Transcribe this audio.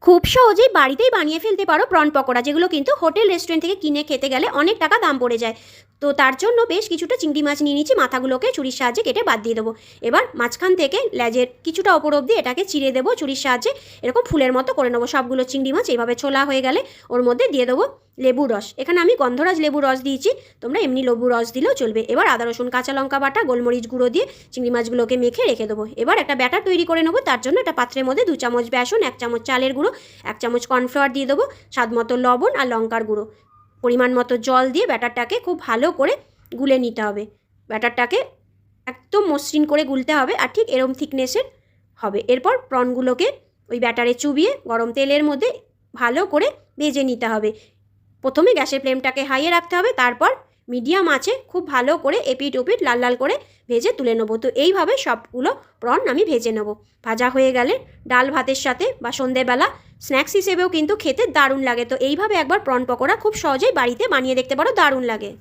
খুব সহজেই বাড়িতেই বানিয়ে ফেলতে পারো প্রন পকোড়া, যেগুলো কিন্তু হোটেল রেস্টুরেন্ট থেকে কিনে খেতে গেলে অনেক টাকা দাম পড়ে যায়। তো তার জন্য বেশ কিছুটা চিংড়ি মাছ নিয়ে নিচ্ছি, মাথাগুলোকে ছুরির সাহায্যে কেটে বাদ দিয়ে দেবো। এবার মাঝখান থেকে লেজের কিছুটা ওপর অবধি এটাকে চিড়ে দেবো ছুরির সাহায্যে, এরকম ফুলের মতো করে নেবো সবগুলো চিংড়ি মাছ। এইভাবে ছোলা হয়ে গেলে ওর মধ্যে দিয়ে দেবো লেবুর রস। এখানে আমি গন্ধরাজ লেবুর রস দিয়েছি, তোমরা এমনি লেবুর রস দিলেও চলবে। এবার আদা রসুন কাঁচা লঙ্কা বাটা, গোলমরিচ গুঁড়ো দিয়ে চিংড়ি মাছগুলোকে মেখে রেখে দেবো। এবার একটা ব্যাটার তৈরি করে নেবো। তার জন্য একটা পাত্রের মধ্যে 2 চামচ বেসন, 1 চামচ চালের গুঁড়ো, 1 চামচ কর্নফ্লাওয়ার দিয়ে দেবো, স্বাদ মতো লবণ আর লঙ্কার গুঁড়ো, পরিমাণ মতো জল দিয়ে ব্যাটারটাকে খুব ভালো করে গুলে নিতে হবে। ব্যাটারটাকে একদম মসৃণ করে গুলতে হবে, আর ঠিক এরম থিকনেসের হবে। এরপর প্রনগুলোকে ওই ব্যাটারে চুবিয়ে গরম তেলের মধ্যে ভালো করে ভেজে নিতে হবে। প্রথমে গ্যাসের ফ্লেমটাকে হাইয়ে রাখতে হবে, তারপর মিডিয়াম আঁচে খুব ভালো করে এপিট ওপিট লাল লাল করে ভেজে তুলে নেবো। তো এইভাবে সবগুলো প্রন আমি ভেজে নেবো। ভাজা হয়ে গেলে ডাল ভাতের সাথে বা সন্ধেবেলা স্ন্যাক্স হিসেবেও কিন্তু খেতে দারুণ লাগে। তো এইভাবে একবার প্রন পকোড়া খুব সহজেই বাড়িতে বানিয়ে দেখতে পারো, দারুণ লাগে।